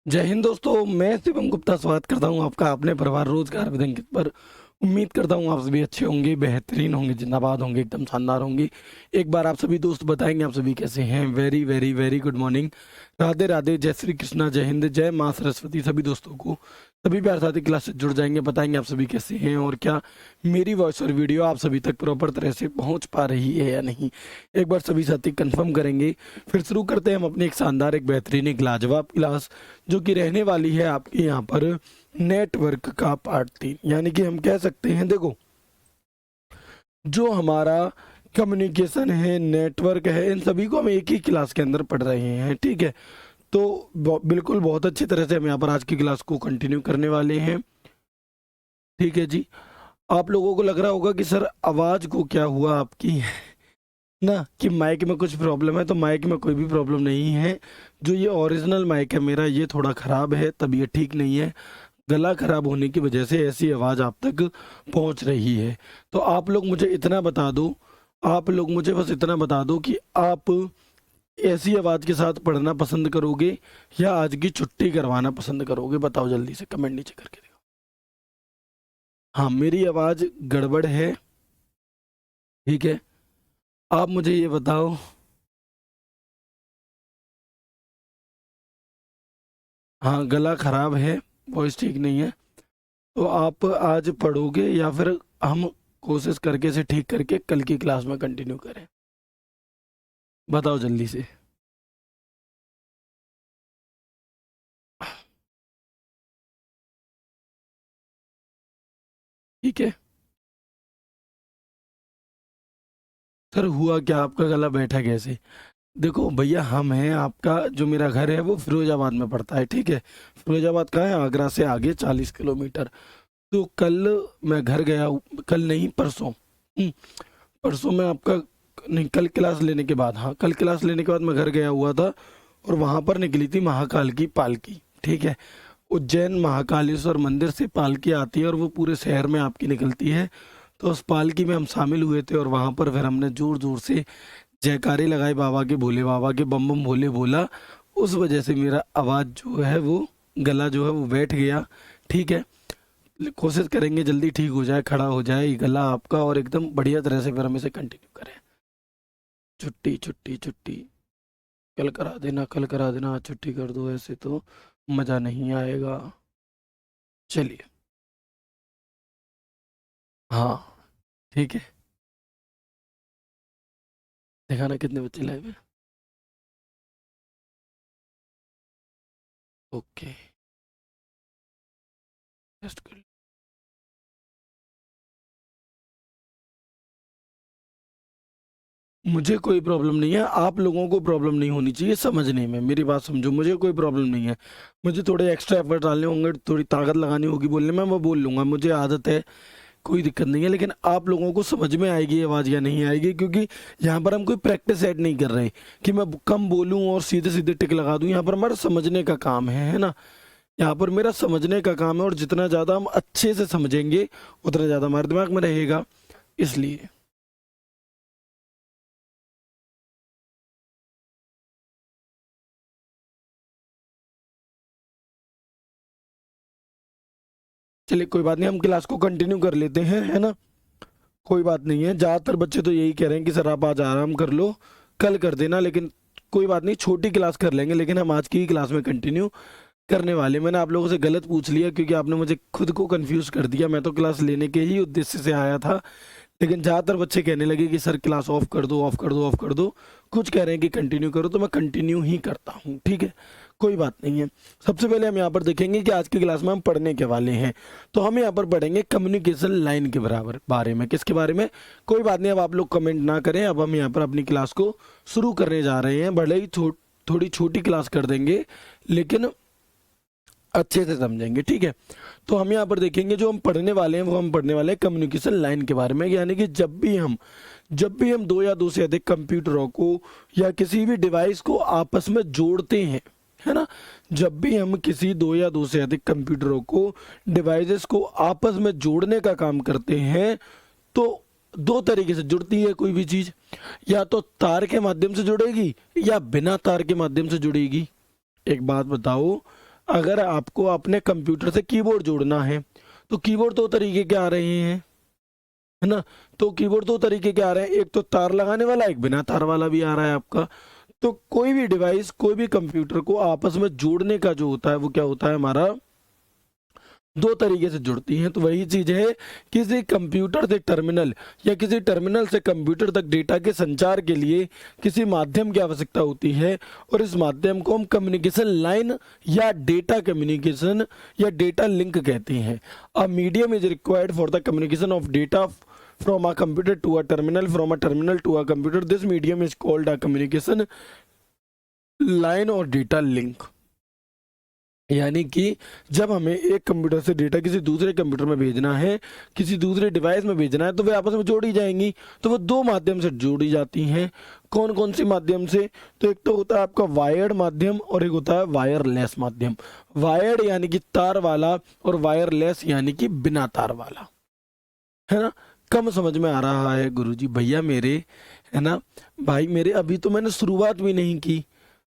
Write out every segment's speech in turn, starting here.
जय हिंद दोस्तों, मैं शिवम गुप्ता स्वागत करता हूं आपका अपने परिवार रोजगार विद अंकित पर। उम्मीद करता हूं आप सभी अच्छे होंगे, बेहतरीन होंगे, जिंदाबाद होंगे, एकदम शानदार होंगे। एक बार आप सभी दोस्त बताएंगे आप सभी कैसे हैं। Very very very good morning, Radhe Radhe, जय श्री कृष्णा, जय हिंद, जय माँ सरस्वती। सभी दोस्तों को सभी प्यार साथी क्लास से जुड़ जाएंगे, बताएंगे आप सभी कैसे हैं और क्या मेरी वॉइस और वीडियो आप सभी तक प्रॉपर तरह से पहुंच पा रही है या नहीं। एक बार सभी साथी कंफर्म करेंगे, फिर शुरू करते हैं हम अपनी एक शानदार, एक बेहतरीन, एक लाजवाब क्लास, जो कि रहने वाली है आपके यहाँ पर नेटवर्क का पार्ट 3। यानी कि हम कह सकते हैं, देखो, जो हमारा कम्युनिकेशन है, नेटवर्क है, इन सभी को हम एक ही क्लास के अंदर पढ़ रहे हैं। ठीक है, तो बिल्कुल बहुत अच्छी तरह से हम यहाँ पर आज की क्लास को कंटिन्यू करने वाले हैं। ठीक है जी। आप लोगों को लग रहा होगा कि सर आवाज़ को क्या हुआ आपकी ना, कि माइक में कुछ प्रॉब्लम है। तो माइक में कोई भी प्रॉब्लम नहीं है। जो ये ओरिजिनल माइक है मेरा, ये थोड़ा ख़राब है, तबीयत ठीक नहीं है, गला खराब होने की वजह से ऐसी आवाज़ आप तक पहुंच रही है। तो आप लोग मुझे इतना बता दो, आप लोग मुझे बस इतना बता दो कि आप ऐसी आवाज़ के साथ पढ़ना पसंद करोगे या आज की छुट्टी करवाना पसंद करोगे। बताओ जल्दी से, कमेंट नीचे करके देखो। हाँ, मेरी आवाज़ गड़बड़ है। ठीक है, आप मुझे ये बताओ। हाँ, गला खराब है, वॉइस ठीक नहीं है। तो आप आज पढ़ोगे या फिर हम कोशिश करके इसे ठीक करके कल की क्लास में कंटिन्यू करें। बताओ जल्दी से। ठीक है सर, हुआ क्या, आपका गला बैठा कैसे? देखो भैया, हम हैं आपका, जो मेरा घर है वो फिरोजाबाद में पड़ता है। ठीक है, फिरोजाबाद कहाँ है? आगरा से आगे 40 किलोमीटर। तो कल मैं घर गया कल नहीं, परसों। परसों मैं आपका, नहीं, कल क्लास लेने के बाद, हाँ, कल क्लास लेने के बाद मैं घर गया हुआ था और वहाँ पर निकली थी महाकाल की पालकी। ठीक है, उज्जैन महाकालेश्वर मंदिर से पालकी आती है और वो पूरे शहर में आपकी निकलती है। तो उस पालकी में हम शामिल हुए थे और वहाँ पर फिर हमने जोर जोर से जयकारे लगाए बाबा के, भोले बाबा के, बम बम भोले बोला। उस वजह से मेरा आवाज़ जो है वो, गला जो है वो बैठ गया। ठीक है, कोशिश करेंगे जल्दी ठीक हो जाए, खड़ा हो जाए ये गला आपका और एकदम बढ़िया तरह से फिर हम इसे कंटिन्यू करें। छुट्टी छुट्टी छुट्टी, कल करा देना, कल करा देना, आज छुट्टी कर दो, ऐसे तो मज़ा नहीं आएगा। चलिए, हाँ, ठीक है। दिखाना कितने बच्चे लाए हुए। ओके, टेस्ट कर। मुझे कोई प्रॉब्लम नहीं है, आप लोगों को प्रॉब्लम नहीं होनी चाहिए समझने में। मेरी बात समझो, मुझे कोई प्रॉब्लम नहीं है। मुझे थोड़े एक्स्ट्रा एफर्ट डालने होंगे, थोड़ी ताकत लगानी होगी बोलने में, मैं बोल लूँगा, मुझे आदत है, कोई दिक्कत नहीं है। लेकिन आप लोगों को समझ में आएगी ये आवाज़ या नहीं आएगी, क्योंकि यहाँ पर हम कोई प्रैक्टिस ऐड नहीं कर रहे कि मैं कम बोलूँ और सीधे सीधे टिक लगा दूँ। यहाँ पर हमारा समझने का काम है ना। यहाँ पर मेरा समझने का काम है और जितना ज़्यादा हम अच्छे से समझेंगे उतना ज़्यादा हमारे दिमाग में रहेगा, इसलिए। चलिए कोई बात नहीं, हम क्लास को कंटिन्यू कर लेते हैं, है ना। कोई बात नहीं है, ज़्यादातर बच्चे तो यही कह रहे हैं कि सर आप आज आराम कर लो, कल कर देना। लेकिन कोई बात नहीं, छोटी क्लास कर लेंगे, लेकिन हम आज की ही क्लास में कंटिन्यू करने वाले। मैंने आप लोगों से गलत पूछ लिया क्योंकि आपने मुझे खुद को कंफ्यूज कर दिया। मैं तो क्लास लेने के ही उद्देश्य से आया था, लेकिन ज़्यादातर बच्चे कहने लगे कि सर क्लास ऑफ कर दो, ऑफ कर दो, ऑफ कर दो। कुछ कह रहे हैं कि कंटिन्यू करो, तो मैं कंटिन्यू ही करता हूँ। ठीक है, कोई बात नहीं है। सबसे पहले हम यहाँ पर देखेंगे कि आज की क्लास में हम पढ़ने के वाले हैं। तो हम यहाँ पर पढ़ेंगे कम्युनिकेशन लाइन के बराबर बारे में। किसके बारे में? कोई बात नहीं, अब आप लोग कमेंट ना करें। अब हम यहाँ पर अपनी क्लास को शुरू करने जा रहे हैं। भले ही थोड़ी छोटी क्लास कर देंगे, लेकिन अच्छे से समझेंगे। ठीक है, तो हम यहाँ पर देखेंगे जो हम पढ़ने वाले हैं, वो हम पढ़ने वाले हैं कम्युनिकेशन लाइन के बारे में। यानी कि जब भी हम दो या दो से अधिक कंप्यूटरों को या किसी भी डिवाइस को आपस में जोड़ते हैं, है ना, जब भी हम किसी दो या दो से अधिक कंप्यूटरों को, डिवाइसेस को आपस में जोड़ने का काम करते हैं, तो दो तरीके से जुड़ती है कोई भी चीज। या तो तार के माध्यम से जुड़ेगी या बिना तार के माध्यम से जुड़ेगी। एक बात बताओ, अगर आपको अपने कंप्यूटर से कीबोर्ड जोड़ना है तो कीबोर्ड दो तरीके के आ रहे हैं, है ना। तो कीबोर्ड दो तरीके के आ रहे हैं, एक तो तार लगाने वाला, एक बिना तार वाला भी आ रहा है आपका। तो कोई भी डिवाइस, कोई भी कंप्यूटर को आपस में जोड़ने का जो होता है वो क्या होता है हमारा, दो तरीके से जुड़ती हैं। तो वही चीज है, किसी कंप्यूटर से टर्मिनल या किसी टर्मिनल से कंप्यूटर तक डेटा के संचार के लिए किसी माध्यम की आवश्यकता होती है, और इस माध्यम को हम कम्युनिकेशन लाइन या डेटा कम्युनिकेशन या डेटा लिंक कहते हैं। A medium is required for the communication of data from a computer to a terminal, from a terminal to a computer. This medium is called a communication line और data link. यानी कि जब हमें एक computer से data किसी दूसरे computer में भेजना है, किसी दूसरे डिवाइस में भेजना है, तो वे आपस में जोड़ी जाएंगी। तो वो दो माध्यम से जोड़ी जाती हैं। कौन कौन सी माध्यम से? तो एक तो होता है आपका वायर्ड माध्यम और एक होता है वायरलेस माध्यम। वायर्ड यानी कि तार वाला और वायरलेस यानी कि बिना तार वाला, है ना। कम समझ में आ रहा है गुरुजी भैया मेरे, है ना भाई मेरे, अभी तो मैंने शुरुआत भी नहीं की,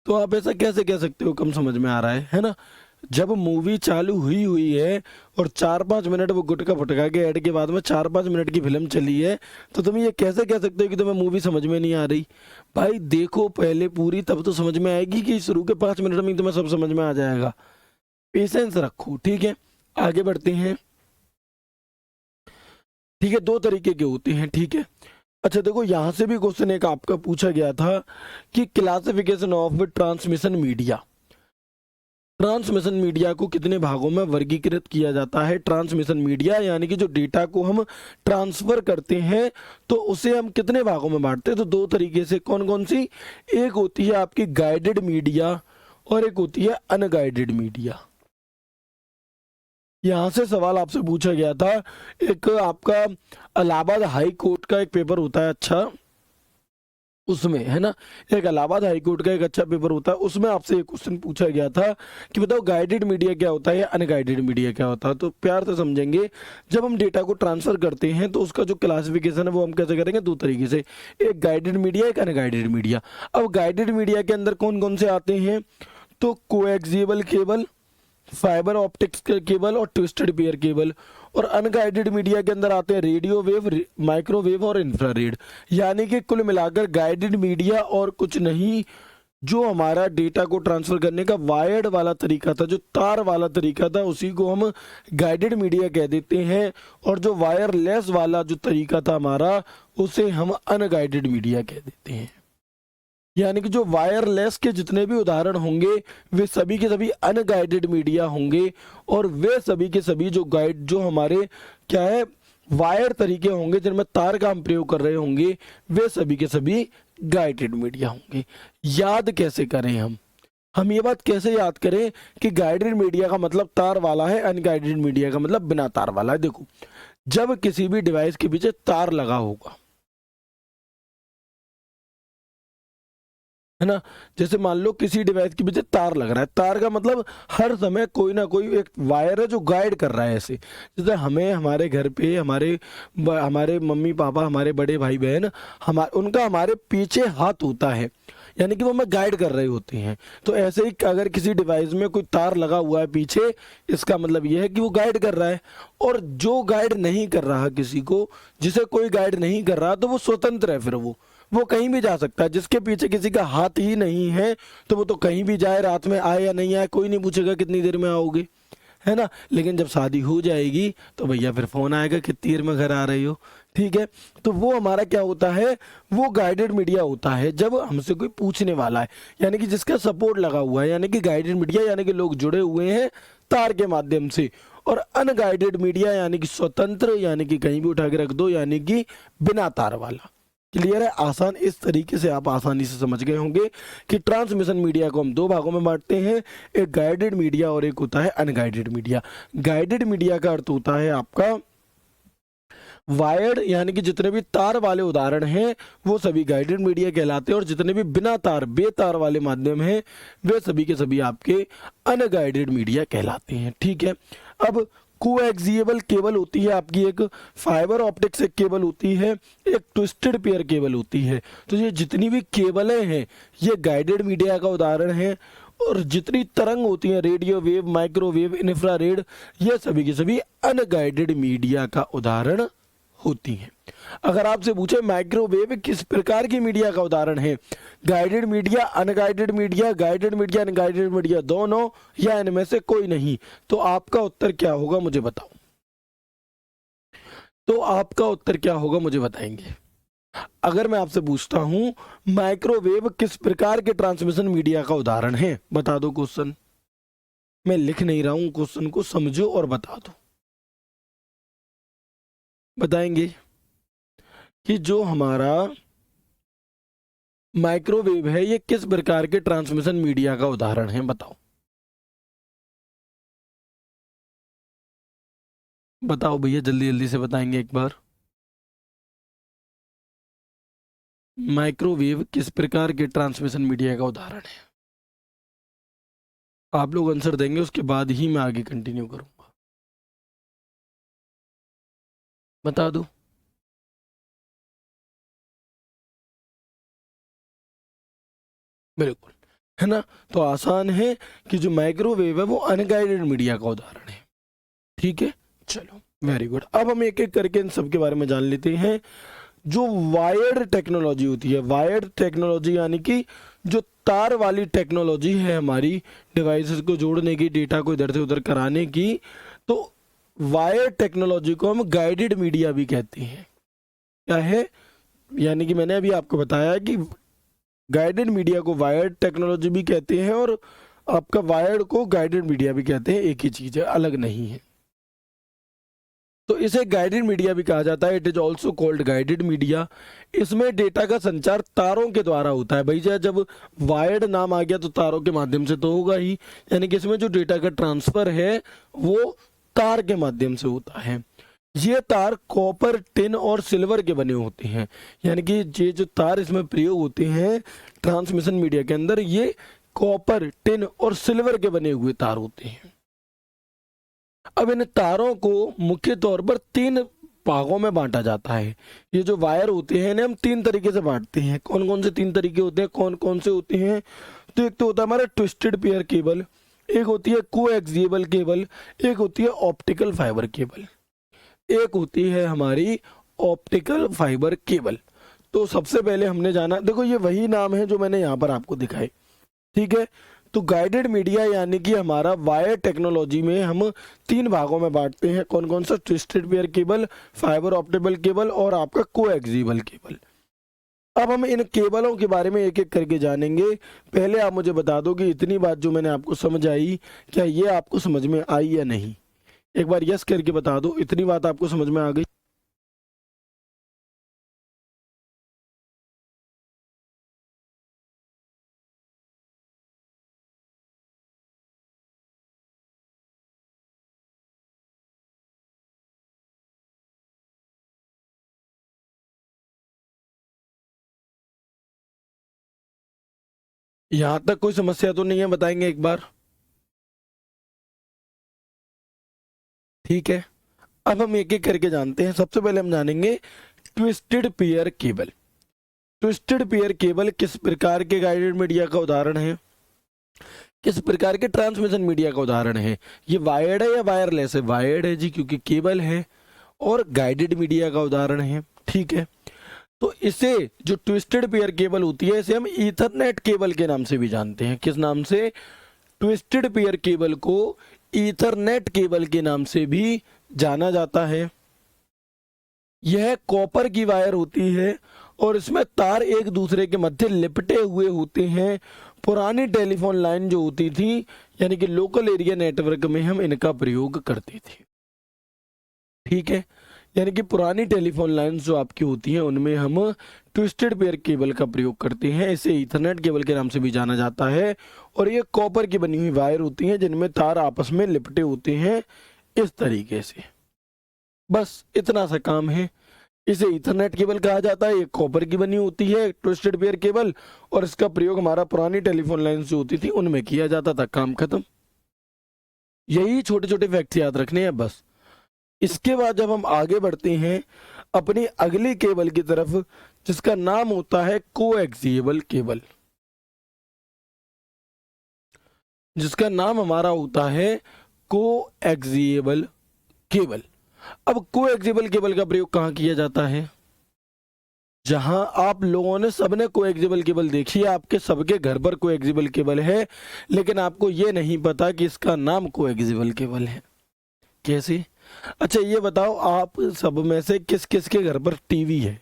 तो आप ऐसा कैसे कह सकते हो कम समझ में आ रहा है ना। जब मूवी चालू हुई है और 4-5 मिनट वो गुटका फुटका के ऐड के बाद में 4-5 मिनट की फिल्म चली है, तो तुम ये कैसे कह सकते हो कि तुम्हें मूवी समझ में नहीं आ रही? भाई देखो पहले पूरी, तब तो समझ में आएगी कि शुरू के 5 मिनट में तुम्हें सब समझ में आ जाएगा। पेशेंस रखो, ठीक है। आगे बढ़ते हैं, ठीक है। दो तरीके के होते हैं, ठीक है। अच्छा देखो, यहां से भी क्वेश्चन एक आपका पूछा गया था कि classification of transmission media, transmission media को कितने भागों में वर्गीकृत किया जाता है। ट्रांसमिशन मीडिया यानी कि जो डेटा को हम ट्रांसफर करते हैं तो उसे हम कितने भागों में बांटते हैं। तो दो तरीके से, कौन कौन सी? एक होती है आपकी गाइडेड मीडिया और एक होती है अनगाइडेड मीडिया। यहां से सवाल आपसे पूछा गया था, एक आपका इलाहाबाद हाई कोर्ट का एक पेपर होता है, अच्छा उसमें, है ना, एक इलाहाबाद हाई कोर्ट का एक अच्छा पेपर होता है, उसमें आपसे एक क्वेश्चन पूछा गया था कि बताओ गाइडेड मीडिया क्या होता है या अनगाइडेड मीडिया क्या होता है। तो प्यार से समझेंगे, जब हम डेटा को ट्रांसफर करते हैं तो उसका जो क्लासिफिकेशन है वो हम कैसे करेंगे, दो तरीके से, एक गाइडेड मीडिया, एक अनगाइडेड मीडिया। अब गाइडेड मीडिया के अंदर कौन कौन से आते हैं? तो coaxial cable, fibre optics cable और ट्विस्टेड पेयर केबल। और अनगाइडेड मीडिया के अंदर आते हैं रेडियो वेव, माइक्रोवेव और इंफ्रारेड। यानी कि कुल मिलाकर गाइडेड मीडिया और कुछ नहीं, जो हमारा डेटा को ट्रांसफर करने का वायर्ड वाला तरीका था, जो तार वाला तरीका था, उसी को हम गाइडेड मीडिया कह देते हैं। और जो वायरलेस वाला जो तरीका था हमारा, उसे हम अनगाइडेड मीडिया कह देते हैं। यानी कि जो वायरलेस के जितने भी उदाहरण होंगे वे सभी के सभी अनगाइडेड मीडिया होंगे, और वे सभी के सभी जो गाइड, जो हमारे क्या है, वायर तरीके होंगे जिनमें तार का हम प्रयोग कर रहे होंगे, वे सभी के सभी गाइडेड मीडिया होंगे। याद कैसे करें हम ये बात कैसे याद करें कि गाइडेड मीडिया का मतलब तार वाला है, अनगाइडेड मीडिया का मतलब बिना तार वाला है। देखो, जब किसी भी डिवाइस के पीछे तार लगा होगा, है ना, जैसे मान लो किसी डिवाइस के पीछे तार लग रहा है, तार का मतलब हर समय कोई ना कोई एक वायर है जो गाइड कर रहा है। ऐसे जैसे हमें हमारे घर पे हमारे मम्मी पापा, हमारे बड़े भाई बहन, उनका हमारे पीछे हाथ होता है, यानी कि वो हमें गाइड कर रहे होते हैं। तो ऐसे ही अगर किसी डिवाइस में कोई तार लगा हुआ है पीछे, इसका मतलब यह है कि वो गाइड कर रहा है। और जो गाइड नहीं कर रहा किसी को, जिसे कोई गाइड नहीं कर रहा, तो वो स्वतंत्र है, फिर वो कहीं भी जा सकता है। जिसके पीछे किसी का हाथ ही नहीं है तो वो तो कहीं भी जाए, रात में आए या नहीं आए, कोई नहीं पूछेगा कितनी देर में आओगे, है ना। लेकिन जब शादी हो जाएगी तो भैया फिर फोन आएगा कितनी देर में घर आ रही हो, ठीक है। तो वो हमारा क्या होता है, वो गाइडेड मीडिया होता है जब हमसे कोई पूछने वाला है, यानी कि जिसका सपोर्ट लगा हुआ है, यानी कि गाइडेड मीडिया यानी कि लोग जुड़े हुए हैं तार के माध्यम से। और अनगाइडेड मीडिया यानी कि स्वतंत्र, यानी कि कहीं भी उठा के रख दो, यानी कि बिना तार वाला। क्लियर है? आसान, इस तरीके से आप आसानी से समझ गए होंगे कि ट्रांसमिशन मीडिया को हम दो भागों में बांटते हैं, एक गाइडेड मीडिया और एक होता है अनगाइडेड मीडिया। गाइडेड मीडिया का अर्थ होता है आपका वायर्ड, यानी कि जितने भी तार वाले उदाहरण हैं वो सभी गाइडेड मीडिया कहलाते हैं, और जितने भी बिना तार, बेतार वाले माध्यम हैं वे सभी के सभी आपके अनगाइडेड मीडिया कहलाते हैं, ठीक है। अब कोएक्सियल केबल होती है आपकी, एक फाइबर ऑप्टिक्स एक केबल होती है, एक ट्विस्टेड पेयर केबल होती है। तो ये जितनी भी केबलें हैं ये गाइडेड मीडिया का उदाहरण है, और जितनी तरंग होती हैं, रेडियो वेव, माइक्रोवेव, इंफ्रारेड, ये सभी की सभी अनगाइडेड मीडिया का उदाहरण होती हैं। अगर आपसे पूछे माइक्रोवेव किस प्रकार की मीडिया का उदाहरण है, guided media, unguided media, guided media, unguided media, दोनों या इनमें से कोई नहीं, तो आपका उत्तर क्या होगा मुझे बताओ। तो आपका उत्तर क्या होगा मुझे बताएंगे। अगर मैं आपसे पूछता हूं माइक्रोवेव किस प्रकार के ट्रांसमिशन मीडिया का उदाहरण है, बता दो क्वेश्चन। मैं लिख नहीं रहा हूं, क्वेश्चन को समझो और बता दो। बताएंगे कि जो हमारा माइक्रोवेव है ये किस प्रकार के ट्रांसमिशन मीडिया का उदाहरण है, बताओ। बताओ भैया, जल्दी जल्दी से बताएंगे एक बार। माइक्रोवेव किस प्रकार के ट्रांसमिशन मीडिया का उदाहरण है? आप लोग आंसर देंगे, उसके बाद ही मैं आगे कंटिन्यू करूंगा। बता दो। बिल्कुल, है ना। तो आसान है कि जो माइक्रोवेव है वो अनगाइडेड मीडिया का उदाहरण है। ठीक है, चलो वेरी गुड। अब हम एक एक करके इन सब के बारे में जान लेते हैं। जो वायर्ड टेक्नोलॉजी होती है, वायर्ड टेक्नोलॉजी यानी कि जो तार वाली टेक्नोलॉजी है हमारी, डिवाइसेस को जोड़ने की, डेटा को इधर से उधर कराने की, तो वायर्ड टेक्नोलॉजी को हम गाइडेड मीडिया भी कहते हैं। क्या है? यानी कि मैंने अभी आपको बताया कि गाइडेड मीडिया को वायर्ड टेक्नोलॉजी भी कहते हैं और आपका वायर्ड को गाइडेड मीडिया भी कहते हैं, एक ही चीज है, अलग नहीं है। तो इसे गाइडेड मीडिया भी कहा जाता है। It is also called guided media. इसमें डेटा का संचार तारों के द्वारा होता है। भाई जब वायर्ड नाम आ गया तो तारों के माध्यम से तो होगा ही, यानी कि इसमें जो डेटा का ट्रांसफर है वो तार के माध्यम से होता है। ये तार कॉपर, टिन और सिल्वर के बने होते हैं। यानी कि ये जो तार इसमें प्रयोग होते हैं ट्रांसमिशन मीडिया के अंदर, ये कॉपर, टिन और सिल्वर के बने हुए तार होते हैं। अब इन तारों को मुख्य तौर पर 3 भागों में बांटा जाता है। ये जो वायर होते हैं इन्हें हम 3 तरीके से बांटते हैं। कौन कौन से 3 तरीके होते हैं, कौन कौन से होते हैं? तो एक तो होता है हमारा ट्विस्टेड पेयर केबल, एक होती है कोएक्सियल केबल, एक होती है ऑप्टिकल फाइबर केबल, एक होती है हमारी ऑप्टिकल फाइबर केबल। तो सबसे पहले हमने जाना, देखो ये वही नाम है जो मैंने यहाँ पर आपको दिखाए, ठीक है। तो गाइडेड मीडिया यानी कि हमारा वायर टेक्नोलॉजी में हम 3 भागों में बांटते हैं। कौन कौन सा? Twisted pair cable, fibre optical cable और आपका कोएक्सियल केबल। अब हम इन केबलों के बारे में एक एक करके जानेंगे। पहले आप मुझे बता दो कि इतनी बात जो मैंने आपको समझ आई, क्या ये आपको समझ में आई या नहीं? एक बार यस करके बता दो, इतनी बात आपको समझ में आ गई? यहां तक कोई समस्या तो नहीं है? बताएंगे एक बार। ठीक है, अब हम एक एक करके जानते हैं। सबसे पहले हम जानेंगे twisted pair cable. Twisted pair cable किस प्रकार के गाइडेड मीडिया का उदाहरण है, किस प्रकार के ट्रांसमिशन मीडिया का उदाहरण है? ये वायर्ड है या वायरलेस है? वायर्ड है जी, क्योंकि केबल है, और गाइडेड मीडिया का उदाहरण है। ठीक है, तो इसे जो ट्विस्टेड पेयर केबल होती है इसे हम ईथरनेट केबल के नाम से भी जानते हैं। किस नाम से? ट्विस्टेड पेयर केबल को ईथरनेट केबल के नाम से भी जाना जाता है। यह कॉपर की वायर होती है और इसमें तार एक दूसरे के मध्य लिपटे हुए होते हैं। पुरानी टेलीफोन लाइन जो होती थी, यानी कि लोकल एरिया नेटवर्क में हम इनका प्रयोग करते थे। ठीक है, यानी कि पुरानी टेलीफोन लाइन जो आपकी होती हैं उनमें हम ट्विस्टेड पेयर केबल का प्रयोग करते हैं। इसे ईथरनेट केबल के नाम से भी जाना जाता है। और ये कॉपर की बनी हुई वायर होती हैं जिनमें तार आपस में लिपटे होते हैं इस तरीके से। बस इतना सा काम है। इसे ईथरनेट केबल कहा जाता है। ये कॉपर की बनी होती है ट्विस्टेड पेयर केबल, और इसका प्रयोग हमारा पुरानी टेलीफोन लाइन जो होती थी उनमें किया जाता था। काम खत्म। यही छोटे छोटे फैक्ट्स याद रखने हैं बस। इसके बाद जब हम आगे बढ़ते हैं अपनी अगली केबल की तरफ, जिसका नाम होता है कोएक्सियल केबल। जिसका नाम हमारा होता है कोएक्सियल केबल। अब कोएक्सियल केबल का प्रयोग कहाँ किया जाता है? जहां आप लोगों ने सबने कोएक्सियल केबल देखी है, आपके सबके घर पर कोएक्सियल केबल है, लेकिन आपको ये नहीं पता कि इसका नाम कोएक्सियल केबल है। कैसे? अच्छा ये बताओ, आप सब में से किस किस के घर पर टीवी है?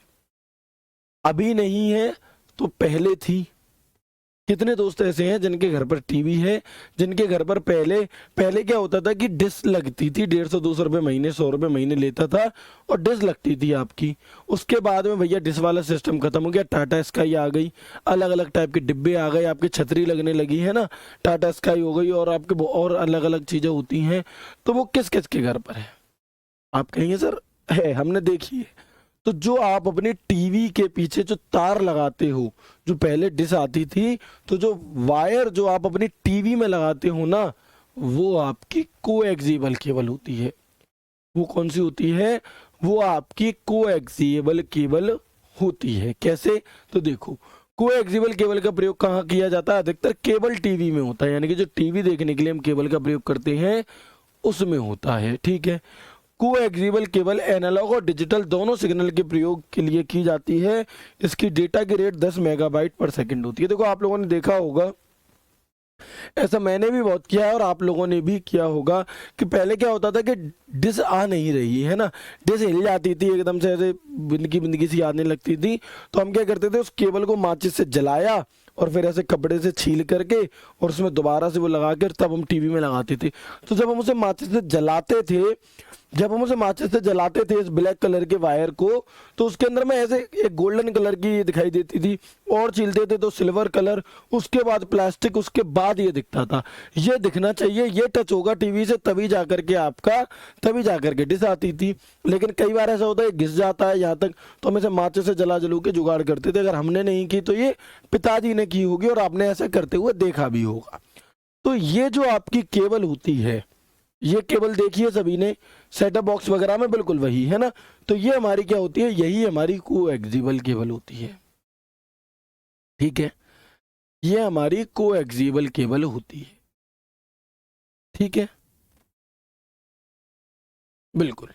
अभी नहीं है तो पहले थी। कितने दोस्त ऐसे हैं जिनके घर पर टीवी है, जिनके घर पर पहले पहले क्या होता था कि डिश लगती थी, 150-200 रुपये महीने, 100 रुपये महीने लेता था और डिश लगती थी आपकी। उसके बाद में भैया डिश वाला सिस्टम खत्म हो गया, टाटा स्काई आ गई, अलग अलग टाइप के डिब्बे आ गए, आपकी छतरी लगने लगी है ना, टाटा स्काई हो गई और आपके और अलग अलग चीज़ें होती हैं। तो वो किस किस के घर पर है? आप कहेंगे सर है, हमने देखी है। तो जो आप अपने टीवी के पीछे जो तार लगाते हो, जो पहले डिश आती थी, तो जो वायर जो आप अपनी टीवी में लगाते हो ना, वो आपकी कोएक्सियल केबल होती है। वो कौन सी होती है? वो आपकी कोएक्सियल केबल होती है। कैसे? तो देखो, कोएक्सियल केबल का प्रयोग कहाँ किया जाता है? अधिकतर केबल टीवी में होता है, यानी कि जो टीवी देखने के लिए हम केबल का प्रयोग करते हैं उसमें होता है। ठीक है, कोएक्सियल केबल एनालॉग और डिजिटल दोनों सिग्नल के प्रयोग के लिए की जाती है। इसकी डेटा की रेट 10 मेगाबाइट पर सेकंड होती है। देखो आप लोगों ने देखा होगा, ऐसा मैंने भी बहुत किया है और आप लोगों ने भी किया होगा कि पहले क्या होता था कि डिश आ नहीं रही है ना, डिश हिल जाती थी एकदम से, ऐसे बिंदकी बिंदकी सी आने लगती थी। तो हम क्या करते थे, उस केबल को माचिस से जलाया और फिर ऐसे कपड़े से छील करके और उसमें दोबारा से वो लगा कर तब हम टीवी में लगाते थे। तो जब हम उसे माचिस से जलाते थे, इस ब्लैक कलर के वायर को, तो उसके अंदर में ऐसे एक गोल्डन कलर की दिखाई देती थी, और छीलते थे तो सिल्वर कलर, उसके बाद प्लास्टिक, उसके बाद ये दिखता था। ये दिखना चाहिए, ये टच होगा टीवी से तभी जाकर के डिश आती थी। लेकिन कई बार ऐसा होता है घिस जाता है यहाँ तक, तो हम इसे माचिस से जलू के जुगाड़ करते थे। अगर हमने नहीं की तो ये पिताजी ने की होगी और आपने ऐसा करते हुए देखा भी होगा। तो ये जो आपकी केबल होती है, ये केबल देखी है सभी ने सेटअप बॉक्स वगैरह में, बिल्कुल वही है ना। तो ये हमारी क्या होती है? यही हमारी कोएक्सियल केबल होती है। ठीक है, ये हमारी कोएक्सियल केबल होती है। ठीक है, बिल्कुल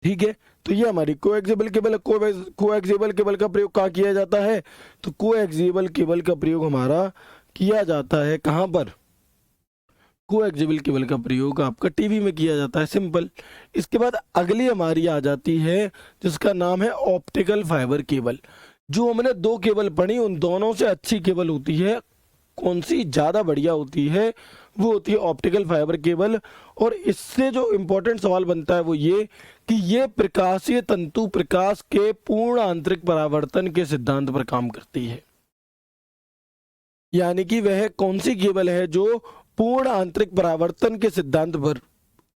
ठीक है। तो ये हमारी कोएक्सियल केबल है। कोएक्सियल केबल का प्रयोग कहाँ किया जाता है? तो कोएक्सियल केबल का प्रयोग हमारा किया जाता है कहाँ पर? कोएक्सियल केबल का प्रयोग आपका टीवी में किया जाता है, सिंपल। इसके बाद अगली हमारी आ जाती है जिसका नाम है ऑप्टिकल फाइबर केबल। जो हमने दो केबल पढ़ी, उन दोनों से अच्छी केबल होती है, कौन सी ज़्यादा बढ़िया होती है? वो होती है ऑप्टिकल फाइबर केबल। और इससे जो इम्पोर्टेंट सवाल बनता है वो ये कि ये प्रकाशीय तंतु प्रकाश के पूर्ण आंतरिक परावर्तन के सिद्धांत पर काम करती है। यानी कि वह कौन सी केबल है जो पूर्ण आंतरिक परावर्तन के सिद्धांत पर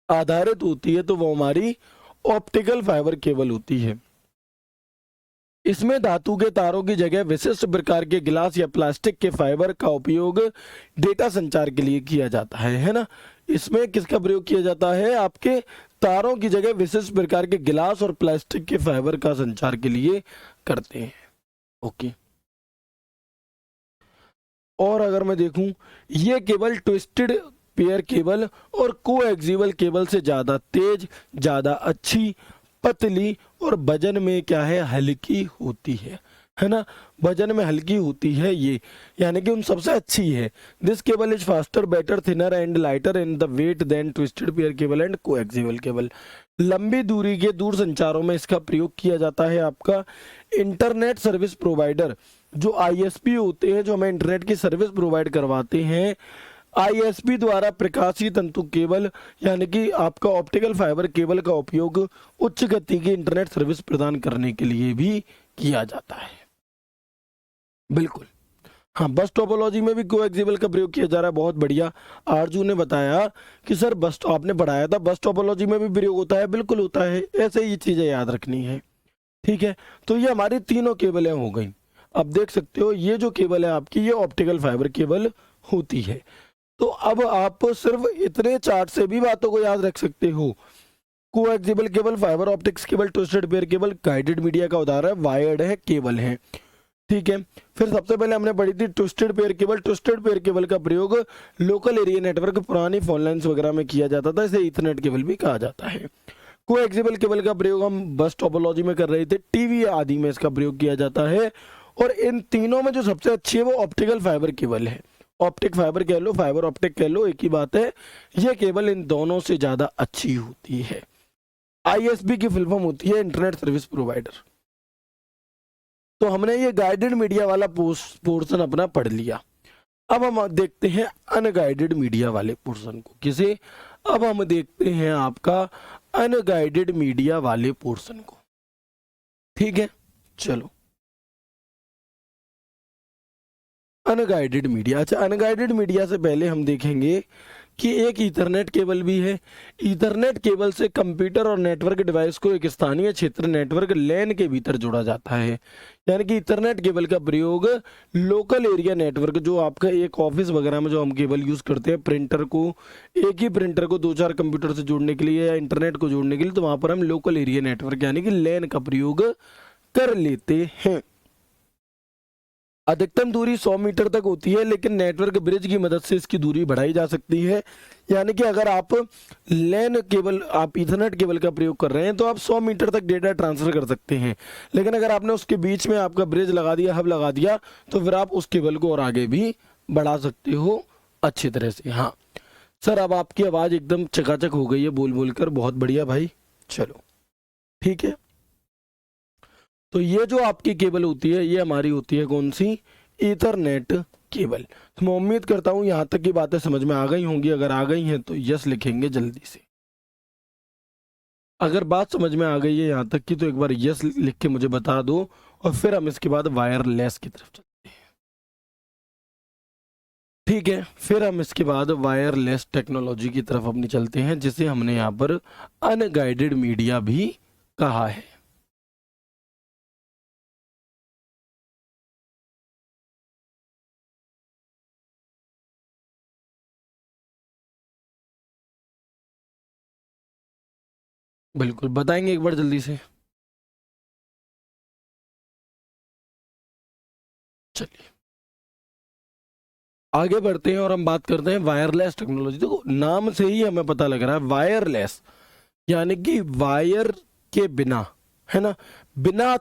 आधारित होती है? तो वो हमारी ऑप्टिकल फाइबर केबल होती है। इसमें धातु के तारों की जगह विशिष्ट प्रकार के गिलास या प्लास्टिक के फाइबर का उपयोग डेटा संचार के लिए किया जाता है ना। इसमें किसका प्रयोग किया जाता है? आपके तारों की जगह विशिष्ट प्रकार के गिलास और प्लास्टिक के फाइबर का संचार के लिए करते हैं। ओके, और अगर मैं देखूं, ये केबल ट्विस्टेड पेयर केबल और कोएक्सियल केबल से ज़्यादा तेज, ज़्यादा अच्छी, पतली और वजन में क्या है? हल्की होती है ना। वजन में हल्की होती है ये, यानी कि उन सबसे अच्छी है। This cable is faster, better, thinner and lighter in the weight than twisted pair cable and coaxial cable. लंबी दूरी के दूर संचारों में इसका प्रयोग किया जाता है। आपका इंटरनेट सर्विस प्रोवाइडर, जो आईएसपी होते हैं, जो हमें इंटरनेट की सर्विस प्रोवाइड करवाते हैं, आईएसपी द्वारा प्रकाशीय तंतु केबल यानी कि आपका ऑप्टिकल फाइबर केबल का उपयोग उच्च गति की इंटरनेट सर्विस प्रदान करने के लिए भी किया जाता है। बिल्कुल, हाँ, बस टोपोलॉजी में भी कोएक्सियल का प्रयोग किया जा रहा है। बहुत बढ़िया। आरजू ने बताया कि सर बस आपने पढ़ाया था, बस टोपोलॉजी में भी प्रयोग होता है। बिल्कुल होता है, ऐसे ही चीजें याद रखनी है। ठीक है, तो ये हमारी तीनों केबलें हो गई। अब देख सकते हो ये जो केबल है आपकी, ये ऑप्टिकल फाइबर केबल होती है। तो अब आप सिर्फ इतने चार्ट से भी बातों को याद रख सकते हो। Coaxial cable, fibre optics cable, twisted pair cable, guided media का उदाहरण है, वायर्ड है, केबल है। ठीक है। फिर सबसे पहले हमने पढ़ी थी twisted pair cable. Twisted pair cable का प्रयोग लोकल एरिया नेटवर्क, पुरानी फोन लाइन्स वगैरह में किया जाता था, इसे ईथरनेट केबल भी कहा जाता है। कोएक्सियल केबल का प्रयोग हम बस टोपोलॉजी में कर रहे थे, टीवी आदि में इसका प्रयोग किया जाता है। और इन तीनों में जो सबसे अच्छी है वो ऑप्टिकल फाइबर केबल है। ऑप्टिक फाइबर कह लो, फाइबर ऑप्टिक कह लो, एक ही बात है। ये केबल इन दोनों से ज्यादा अच्छी होती है। आईएसपी की फुल फॉर्म होती है इंटरनेट सर्विस प्रोवाइडर। तो हमने ये गाइडेड मीडिया वाला पोर्शन अपना पढ़ लिया। अब हम देखते हैं अनगाइडेड मीडिया वाले पोर्शन को। किसे? अब हम देखते हैं आपका अनगाइडेड मीडिया वाले पोर्शन को। ठीक है, चलो। Unguided media. अच्छा, अनगाइडेड मीडिया से पहले हम देखेंगे कि एक ईथरनेट केबल भी है। ईथरनेट केबल से कंप्यूटर और नेटवर्क डिवाइस को एक स्थानीय क्षेत्र नेटवर्क लैन के भीतर जोड़ा जाता है। यानी कि ईथरनेट केबल का प्रयोग लोकल एरिया नेटवर्क, जो आपका एक ऑफिस वगैरह में जो हम केबल यूज करते हैं, प्रिंटर को, एक ही प्रिंटर को 2-4 कंप्यूटर से जोड़ने के लिए या इंटरनेट को जोड़ने के लिए, तो वहां पर हम लोकल एरिया नेटवर्क यानी कि लैन का प्रयोग कर लेते हैं। अधिकतम दूरी 100 मीटर तक होती है, लेकिन नेटवर्क ब्रिज की मदद से इसकी दूरी बढ़ाई जा सकती है। यानी कि अगर आप लैन केबल, आप ईथरनेट केबल का प्रयोग कर रहे हैं, तो आप 100 मीटर तक डेटा ट्रांसफर कर सकते हैं। लेकिन अगर आपने उसके बीच में आपका ब्रिज लगा दिया, हब लगा दिया, तो फिर आप उस केबल को और आगे भी बढ़ा सकते हो अच्छी तरह से। हाँ सर, अब आपकी आवाज़ एकदम चकाचक हो गई है बोल बोल कर, बहुत बढ़िया भाई। चलो ठीक है, तो ये जो आपकी केबल होती है ये हमारी होती है कौन सी? Ethernet cable. तो मैं उम्मीद करता हूं यहां तक की बातें समझ में आ गई होंगी। अगर आ गई हैं तो यस लिखेंगे जल्दी से। अगर बात समझ में आ गई है यहां तक की तो एक बार यस लिख के मुझे बता दो, और फिर हम इसके बाद वायरलेस की तरफ चलते हैं। ठीक है, फिर हम इसके बाद वायरलेस टेक्नोलॉजी की तरफ अपनी चलते हैं, जिसे हमने यहाँ पर अनगाइडेड मीडिया भी कहा है। बिल्कुल बताएंगे एक बार जल्दी से। चलिए आगे बढ़ते हैं और हम बात करते हैं वायरलेस टेक्नोलॉजी। देखो नाम से ही हमें पता लग रहा है वायरलेस, यानी कि वायर के बिना, है ना, बिना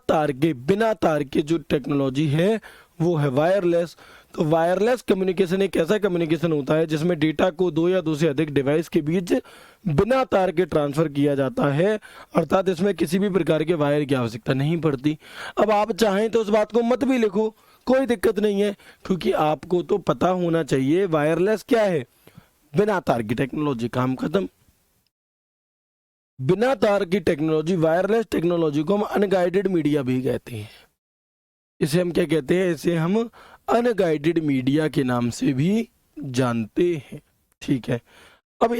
तार के जो टेक्नोलॉजी है वो है वायरलेस। तो वायरलेस कम्युनिकेशन एक ऐसा कम्युनिकेशन होता है जिसमें डेटा को 2 या 2 से अधिक डिवाइस के बीच बिना तार के ट्रांसफर किया जाता है, अर्थात इसमें किसी भी प्रकार के वायर की आवश्यकता नहीं पड़ती। अब आप चाहें तो उस बात को मत भी लिखो, कोई दिक्कत नहीं है, क्योंकि आपको तो पता होना चाहिए वायरलेस क्या है। बिना तार की टेक्नोलॉजी, काम खत्म। बिना तार की टेक्नोलॉजी, वायरलेस टेक्नोलॉजी को हम अनगाइडेड मीडिया भी कहते हैं। इसे हम क्या कहते हैं? इसे हम अनगाइडेड मीडिया के नाम से भी जानते हैं। ठीक है, अब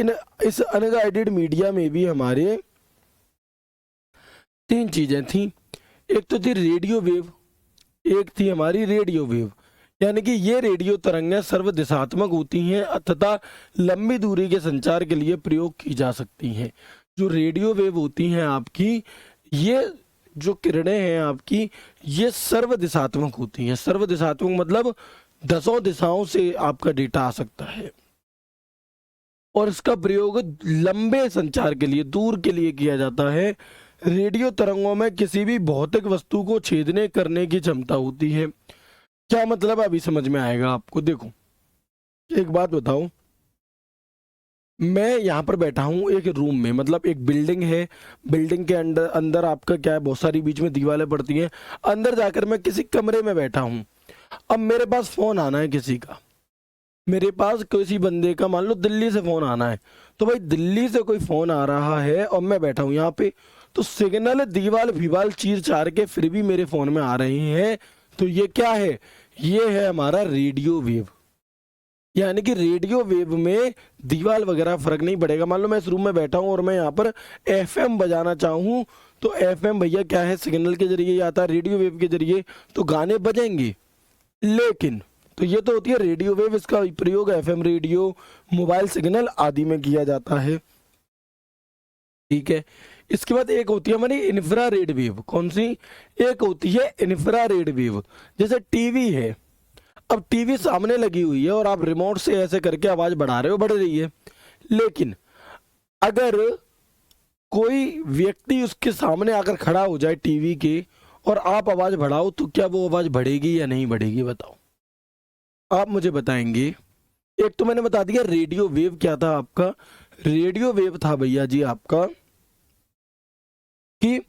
इस अनगाइडेड मीडिया में भी हमारे 3 चीजें थी। एक तो थी रेडियो वेव, एक थी हमारी रेडियो वेव, यानी कि ये रेडियो तरंगें सर्वदिशात्मक होती हैं तथा लंबी दूरी के संचार के लिए प्रयोग की जा सकती हैं। जो रेडियो वेव होती हैं आपकी, ये जो किरणें हैं आपकी, ये सर्वदिशात्मक होती हैं। सर्वदिशात्मक मतलब 10 दिशाओं से आपका डेटा आ सकता है, और इसका प्रयोग लंबे संचार के लिए, दूर के लिए किया जाता है। रेडियो तरंगों में किसी भी भौतिक वस्तु को छेदने करने की क्षमता होती है। क्या मतलब अभी समझ में आएगा आपको। देखो एक बात बताओ, मैं यहाँ पर बैठा हूँ एक रूम में, मतलब एक बिल्डिंग है, बिल्डिंग के अंदर अंदर आपका क्या है, बहुत सारी बीच में दीवारें पड़ती हैं। अंदर जाकर मैं किसी कमरे में बैठा हूँ। अब मेरे पास फोन आना है किसी का, मेरे पास किसी बंदे का, मान लो दिल्ली से फोन आना है। तो भाई दिल्ली से कोई फोन आ रहा है और मैं बैठा हूँ यहाँ पे, तो सिग्नल दीवाल भीवाल चीर चार के फिर भी मेरे फोन में आ रही हैं। तो ये क्या है? ये है हमारा रेडियो वेव। यानी कि रेडियो वेव में दीवाल वगैरह फर्क नहीं पड़ेगा। मान लो मैं इस रूम में बैठा हूं और मैं यहाँ पर एफएम बजाना चाहूं, तो एफएम भैया क्या है, सिग्नल के जरिए आता है, रेडियो वेव के जरिए, तो गाने बजेंगे। लेकिन तो ये तो होती है रेडियो वेव, इसका प्रयोग एफएम रेडियो, मोबाइल सिग्नल आदि में किया जाता है। ठीक है, इसके बाद एक होती है हमारी इंफ्रारेड वेव। कौन सी? एक होती है इंफ्रारेड वेव। जैसे टीवी है, अब टीवी सामने लगी हुई है और आप रिमोट से ऐसे करके आवाज बढ़ा रहे हो, बढ़ रही है, लेकिन अगर कोई व्यक्ति उसके सामने आकर खड़ा हो जाए टीवी के और आप आवाज बढ़ाओ, तो क्या वो आवाज बढ़ेगी या नहीं बढ़ेगी? बताओ, आप मुझे बताएंगे। एक तो मैंने बता दिया रेडियो वेव क्या था आपका। रेडियो वेव था भैया जी आपका कि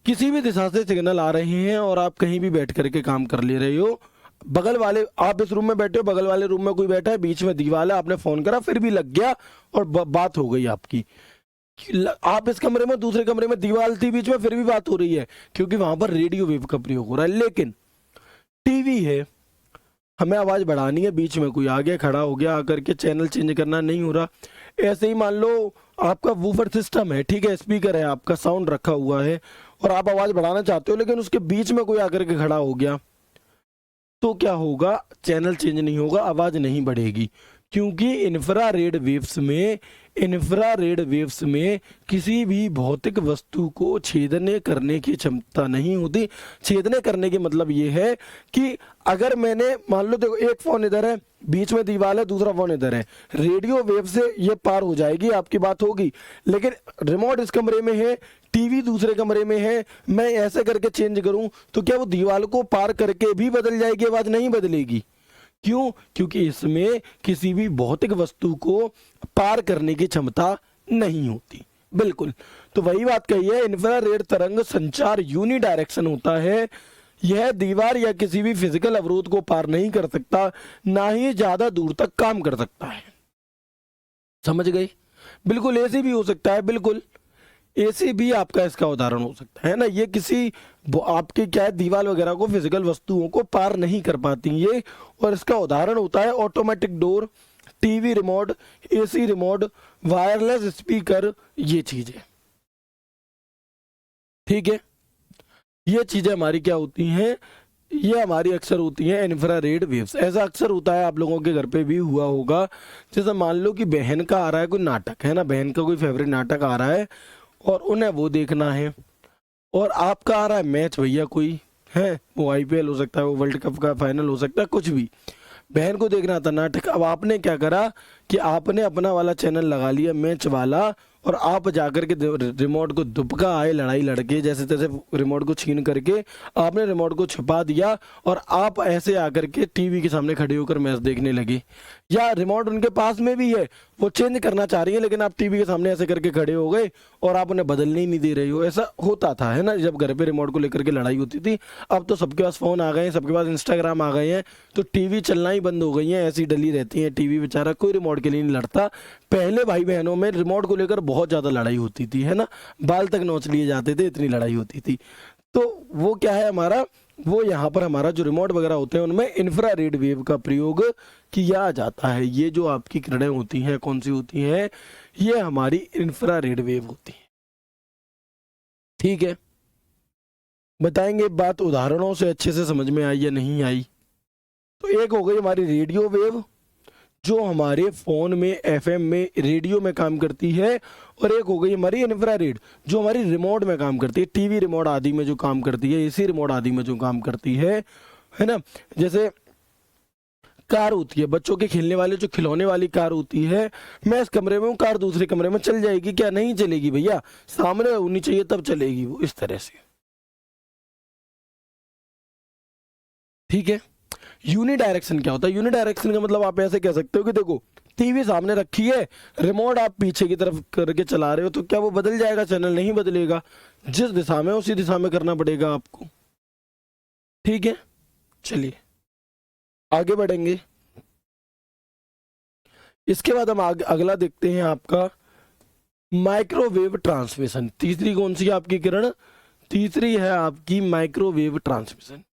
किसी भी दिशा से सिग्नल आ रहे हैं और आप कहीं भी बैठ करके काम कर ले रहे हो। बगल वाले, आप इस रूम में बैठे हो, बगल वाले रूम में कोई बैठा है, बीच में दीवार है, आपने फोन करा फिर भी लग गया और बात हो गई आपकी। आप इस कमरे में, दूसरे कमरे में दीवार थी बीच में, फिर भी बात हो रही है, क्योंकि वहां पर रेडियो वेव का प्रयोग हो रहा है। लेकिन टीवी है, हमें आवाज बढ़ानी है, बीच में कोई आ गया, खड़ा हो गया, आकर के चैनल चेंज करना नहीं हो रहा। ऐसे ही मान लो आपका वूफर सिस्टम है, ठीक है, स्पीकर है आपका, साउंड रखा हुआ है और आप आवाज बढ़ाना चाहते हो, लेकिन उसके बीच में कोई आकर के खड़ा हो गया, तो क्या होगा? चैनल चेंज नहीं होगा, आवाज नहीं बढ़ेगी, क्योंकि इंफ्रारेड वेव्स में किसी भी भौतिक वस्तु को छेदने करने की क्षमता नहीं होती। छेदने करने की मतलब ये है कि अगर मैंने, मान लो देखो, एक फोन इधर है, बीच में दीवार है, दूसरा फोन इधर है, रेडियो वेव से ये पार हो जाएगी, आपकी बात होगी। लेकिन रिमोट इस कमरे में है, टीवी दूसरे कमरे में है, मैं ऐसे करके चेंज करूं तो क्या वो दीवार को पार करके भी बदल जाएगी? आवाज नहीं बदलेगी। क्यों? क्योंकि इसमें किसी भी भौतिक वस्तु को पार करने की क्षमता नहीं होती। बिल्कुल, तो वही बात कही है, इंफ्रारेड तरंग संचार यूनिडायरेक्शन होता है। यह दीवार या किसी भी फिजिकल अवरोध को पार नहीं कर सकता, ना ही ज्यादा दूर तक काम कर सकता है। समझ गई? बिल्कुल, ऐसे भी हो सकता है, बिल्कुल ऐसे भी आपका इसका उदाहरण हो सकता है ना। ये किसी आपके क्या है, दीवार वगैरह को, फिजिकल वस्तुओं को पार नहीं कर पाती ये, और इसका उदाहरण होता है automatic door, TV remote, AC remote, wireless speaker, ये चीजें। ठीक है, ये चीजें हमारी क्या होती हैं? ये हमारी अक्सर होती हैं इंफ्रारेड वेव्स। ऐसा अक्सर होता है, आप लोगों के घर पे भी हुआ होगा, जैसे मान लो कि बहन का आ रहा है कोई नाटक, है ना, बहन का कोई फेवरेट नाटक आ रहा है और उन्हें वो देखना है, और आपका आ रहा है मैच भैया, कोई है, वो आईपीएल हो सकता है, वो वर्ल्ड कप का फाइनल हो सकता है, कुछ भी, बहन को देखना था नाटक। अब आपने क्या करा कि आपने अपना वाला चैनल लगा लिया, मैच वाला, और आप जाकर के रिमोट को दुबका आए लड़ाई लड़के, जैसे तैसे रिमोट को छीन करके आपने रिमोट को छिपा दिया और आप ऐसे आकर के टीवी के सामने खड़े होकर मैच देखने लगे। या रिमोट उनके पास में भी है, वो चेंज करना चाह रही है, लेकिन आप टीवी के सामने ऐसे करके खड़े हो गए और आप उन्हें बदलने ही नहीं दे रही हो। ऐसा होता था, है ना, जब घर पे रिमोट को लेकर के लड़ाई होती थी। अब तो सबके पास फोन आ गए हैं, सबके पास इंस्टाग्राम आ गए हैं, तो टीवी चलना ही बंद हो गई है, ऐसी डली रहती है टीवी, बेचारा कोई रिमोट के लिए नहीं लड़ता। पहले भाई बहनों में रिमोट को लेकर बहुत ज्यादा लड़ाई होती थी, है ना, बाल तक नोच लिए जाते थे, इतनी लड़ाई होती थी। तो वो क्या है हमारा, वो यहाँ पर हमारा जो रिमोट वगैरह होते हैं उनमें इंफ्रारेड वेव का प्रयोग किया जाता है। ये जो आपकी किरणें होती हैं, कौन सी होती हैं? ये हमारी इंफ्रारेड वेव होती है। ठीक है, बताएंगे बात उदाहरणों से अच्छे से समझ में आई या नहीं आई। तो एक हो गई हमारी रेडियो वेव, जो हमारे फोन में, एफएम में, रेडियो में काम करती है, और एक हो गई हमारी इंफ्रारेड, जो हमारी रिमोट में काम करती है, टीवी रिमोट आदि में जो काम करती है, एसी रिमोट आदि में जो काम करती है ना। जैसे कार होती है, बच्चों के खेलने वाले जो खिलौने वाली कार होती है, मैं इस कमरे में हूँ, कार दूसरे कमरे में चल जाएगी क्या? नहीं चलेगी भैया, सामने होनी चाहिए तब चलेगी वो, इस तरह से। ठीक है, यूनिडायरेक्शन क्या होता है? यूनिडायरेक्शन का मतलब आप ऐसे कह सकते हो कि देखो, टीवी सामने रखी है, रिमोट आप पीछे की तरफ करके चला रहे हो, तो क्या वो बदल जाएगा? चैनल नहीं बदलेगा, जिस दिशा में उसी दिशा में करना पड़ेगा आपको। ठीक है, चलिए आगे बढ़ेंगे। इसके बाद हम अगला देखते हैं आपका माइक्रोवेव ट्रांसमिशन। तीसरी कौन सी है आपकी किरण? तीसरी है आपकी माइक्रोवेव ट्रांसमिशन।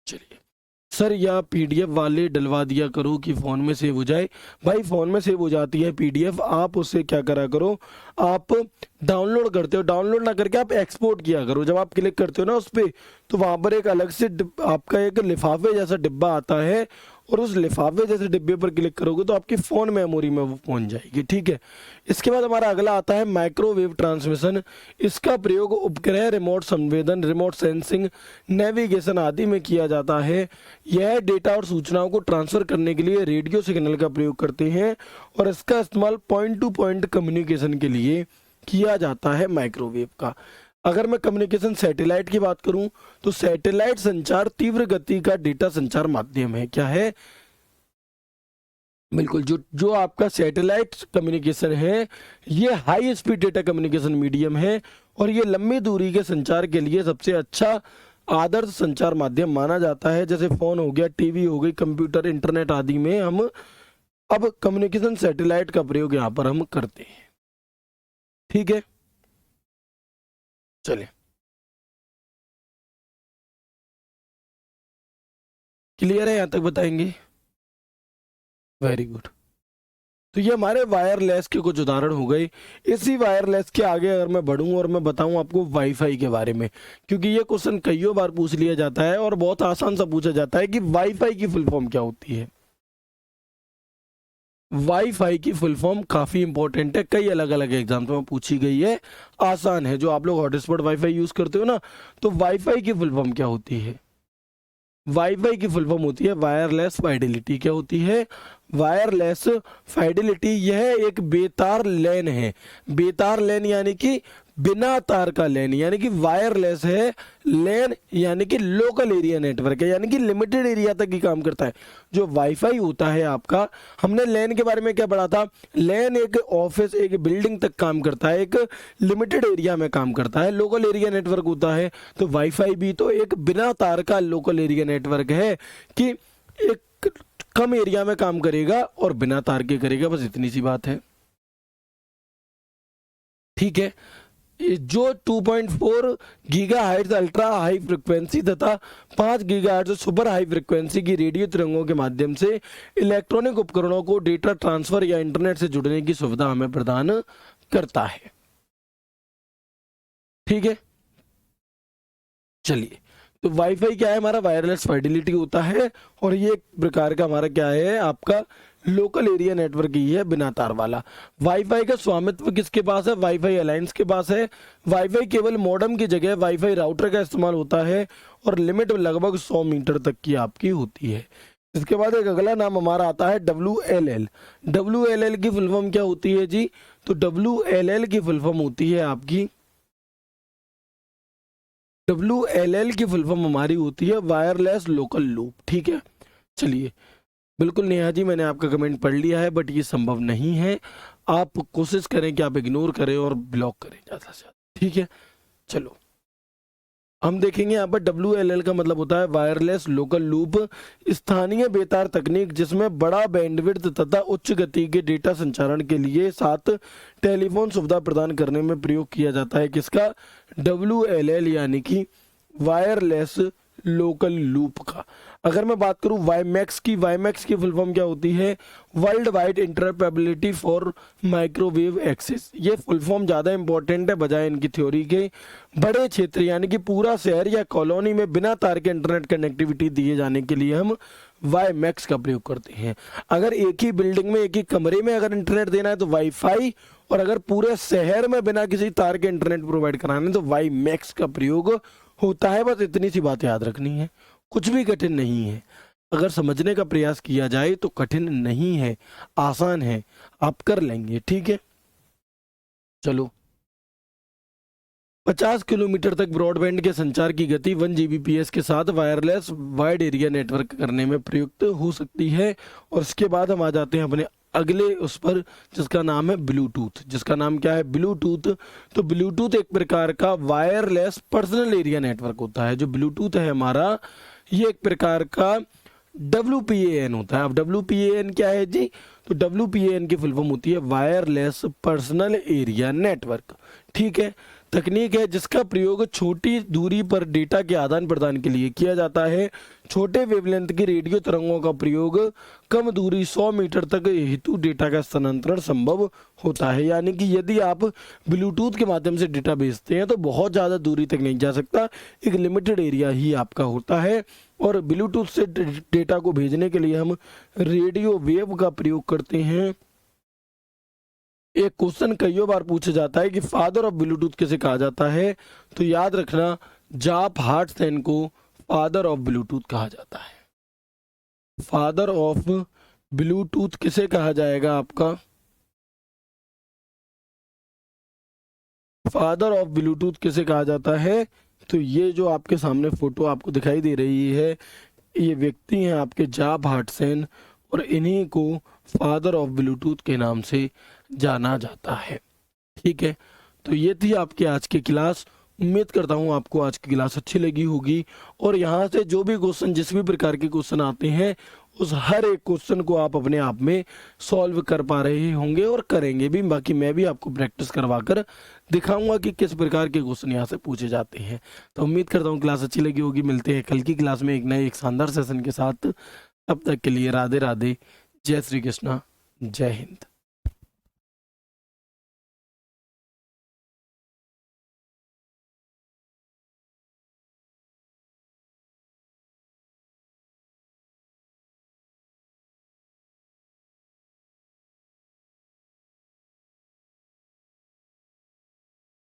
चलिए सर, या पीडीएफ वाले डलवा दिया करो कि फ़ोन में सेव हो जाए। भाई फ़ोन में सेव हो जाती है पीडीएफ, आप उससे क्या करा करो, आप डाउनलोड करते हो, डाउनलोड ना करके आप एक्सपोर्ट किया करो। जब आप क्लिक करते हो ना उस पर, तो वहाँ पर एक अलग से आपका एक लिफाफे जैसा डिब्बा आता है, और उस लिफाफे जैसे डिब्बे पर क्लिक करोगे तो आपकी फ़ोन मेमोरी में वो पहुंच जाएगी, ठीक है। इसके बाद हमारा अगला आता है माइक्रोवेव ट्रांसमिशन। इसका प्रयोग उपग्रह, रिमोट संवेदन, रिमोट सेंसिंग, नेविगेशन आदि में किया जाता है। यह डेटा और सूचनाओं को ट्रांसफ़र करने के लिए रेडियो सिग्नल का प्रयोग करते हैं और इसका इस्तेमाल पॉइंट टू पॉइंट कम्युनिकेशन के लिए किया जाता है माइक्रोवेव का। अगर मैं कम्युनिकेशन सैटेलाइट की बात करूं तो सैटेलाइट संचार तीव्र गति का डेटा संचार माध्यम है। क्या है? बिल्कुल, जो आपका सैटेलाइट कम्युनिकेशन है ये high speed data communication medium है और ये लंबी दूरी के संचार के लिए सबसे अच्छा आदर्श संचार माध्यम माना जाता है। जैसे फ़ोन हो गया, टीवी हो गई, कंप्यूटर, इंटरनेट आदि में हम अब कम्युनिकेशन सैटेलाइट का प्रयोग यहाँ पर हम करते हैं, ठीक है। चलिए, क्लियर है? यहाँ तक बताएंगे? Very good. तो ये हमारे वायरलेस के कुछ उदाहरण हो गए। इसी वायरलेस के आगे अगर मैं बढ़ूं और मैं बताऊं आपको वाईफाई के बारे में, क्योंकि ये क्वेश्चन कईयों बार पूछ लिया जाता है और बहुत आसान सा पूछा जाता है कि वाईफाई की फुल फॉर्म क्या होती है। वाईफाई की फुल फॉर्म काफ़ी इंपॉर्टेंट है, कई अलग अलग एग्जाम्स में पूछी गई है, आसान है। जो आप लोग हॉटस्पॉट वाईफाई यूज़ करते हो ना, तो वाईफाई की फुल फॉर्म क्या होती है? वाईफाई की फुल फॉर्म होती है वायरलेस फाइडेलिटी। क्या होती है? Wireless fidelity. यह एक बेतार लैन है। बेतार लैन यानी कि बिना तार का लैन, यानी कि वायरलेस है। लैन यानी कि लोकल एरिया नेटवर्क है, यानी कि लिमिटेड एरिया तक ही काम करता है। जो वाईफाई होता है आपका, हमने लैन के बारे में क्या पढ़ा था? लैन एक ऑफिस, एक बिल्डिंग तक काम करता है, एक लिमिटेड एरिया में काम करता है, लोकल एरिया नेटवर्क होता है। तो वाईफाई भी तो एक बिना तार का लोकल एरिया नेटवर्क है कि एक कम एरिया में काम करेगा और बिना तार के करेगा, बस इतनी सी बात है, ठीक है। जो 2.4 गीगाहर्ट्ज अल्ट्रा हाई फ्रिक्वेंसी तथा 5 गीगाहर्ट्ज सुपर हाई फ्रिक्वेंसी की रेडियो तरंगों के माध्यम से इलेक्ट्रॉनिक उपकरणों को डेटा ट्रांसफर या इंटरनेट से जुड़ने की सुविधा हमें प्रदान करता है, ठीक है। चलिए, तो वाईफाई क्या है? हमारा वायरलेस फाइडेलिटी होता है और ये एक प्रकार का हमारा क्या है? आपका लोकल एरिया नेटवर्क ही है, बिना तार वाला। वाईफाई का स्वामित्व किसके पास है? वाईफाई अलायंस के पास है। वाईफाई केवल मॉडेम की जगह वाईफाई राउटर का इस्तेमाल होता है और लिमिट लगभग 100 मीटर तक की आपकी होती है। इसके बाद एक अगला नाम हमारा आता है WLL। WLL की फुल फॉर्म क्या होती है जी? तो WLL की फुल फॉर्म होती है आपकी, WLL की फुल फॉर्म हमारी होती है वायरलेस लोकल लूप, ठीक है। चलिए, बिल्कुल नेहा जी, मैंने आपका कमेंट पढ़ लिया है, बट ये संभव नहीं है। आप कोशिश करें कि आप इग्नोर करें और ब्लॉक करें ज़्यादा से ज़्यादा, ठीक है। चलो, हम देखेंगे यहाँ पर WLL का मतलब होता है वायरलेस लोकल लूप, स्थानीय बेतार तकनीक जिसमें बड़ा बैंडविड्थ तथा उच्च गति के डेटा संचारण के लिए साथ टेलीफोन सुविधा प्रदान करने में प्रयोग किया जाता है। किसका? WLL यानी कि वायरलेस लोकल लूप का। अगर मैं बात करूं वाईमैक्स की, वाईमैक्स की फुल फॉर्म क्या होती है? World wide interoperability for microwave access. ये फुल फॉर्म ज़्यादा इंपॉर्टेंट है बजाय इनकी थ्योरी के। बड़े क्षेत्र यानी कि पूरा शहर या कॉलोनी में बिना तार के इंटरनेट कनेक्टिविटी दिए जाने के लिए हम वाईमैक्स का प्रयोग करते हैं। अगर एक ही बिल्डिंग में, एक ही कमरे में अगर इंटरनेट देना है तो वाईफाई, और अगर पूरे शहर में बिना किसी तार के इंटरनेट प्रोवाइड कराना है तो वाईमैक्स का प्रयोग होता है। बस इतनी सी बात याद रखनी है, कुछ भी कठिन नहीं है। अगर समझने का प्रयास किया जाए तो कठिन नहीं है, आसान है, आप कर लेंगे, ठीक है। चलो, 50 किलोमीटर तक ब्रॉडबैंड के संचार की गति 1 Gbps के साथ वायरलेस वाइड एरिया नेटवर्क करने में प्रयुक्त हो सकती है। और इसके बाद हम आ जाते हैं अपने अगले उस पर, जिसका नाम है ब्लूटूथ। जिसका नाम क्या है? ब्लूटूथ। तो ब्लूटूथ एक प्रकार का वायरलेस पर्सनल एरिया नेटवर्क होता है। जो ब्लूटूथ है हमारा, ये एक प्रकार का WPAN होता है। अब WPAN क्या है जी? तो WPAN की फुल फॉर्म होती है वायरलेस पर्सनल एरिया नेटवर्क। ठीक है, तकनीक है जिसका प्रयोग छोटी दूरी पर डेटा के आदान प्रदान के लिए किया जाता है। छोटे वेवलेंथ की रेडियो तरंगों का प्रयोग कम दूरी 100 मीटर तक हेतु डेटा का स्थानांतरण संभव होता है। यानी कि यदि आप ब्लूटूथ के माध्यम से डेटा भेजते हैं तो बहुत ज़्यादा दूरी तक नहीं जा सकता, एक लिमिटेड एरिया ही आपका होता है। और ब्लूटूथ से डेटा को भेजने के लिए हम रेडियो वेव का प्रयोग करते हैं। एक क्वेश्चन कई बार पूछा जाता है कि फादर ऑफ ब्लूटूथ किसे कहा जाता है, तो याद रखना जाप हार्टसेन को फादर ऑफ ब्लूटूथ कहा जाता है। फादर ऑफ ब्लूटूथ किसे कहा जाएगा आपका? फादर ऑफ ब्लूटूथ किसे कहा जाता है? तो ये जो आपके सामने फोटो आपको दिखाई दे रही है, ये व्यक्ति हैं आपके जाप हार्टसेन, और इन्हीं को फादर ऑफ ब्लूटूथ के नाम से जाना जाता है। ठीक है, तो ये थी आपकी आज की क्लास। उम्मीद करता हूँ आपको आज की क्लास अच्छी लगी होगी, और यहाँ से जो भी क्वेश्चन, जिस भी प्रकार के क्वेश्चन आते हैं, उस हर एक क्वेश्चन को आप अपने आप में सॉल्व कर पा रहे होंगे और करेंगे भी। बाकी मैं भी आपको प्रैक्टिस करवा कर दिखाऊंगा कि किस प्रकार के क्वेश्चन यहाँ से पूछे जाते हैं। तो उम्मीद करता हूँ क्लास अच्छी लगी होगी। मिलते हैं कल की क्लास में एक नए एक शानदार सेशन के साथ। तब तक के लिए राधे राधे, जय श्री कृष्णा, जय हिंद।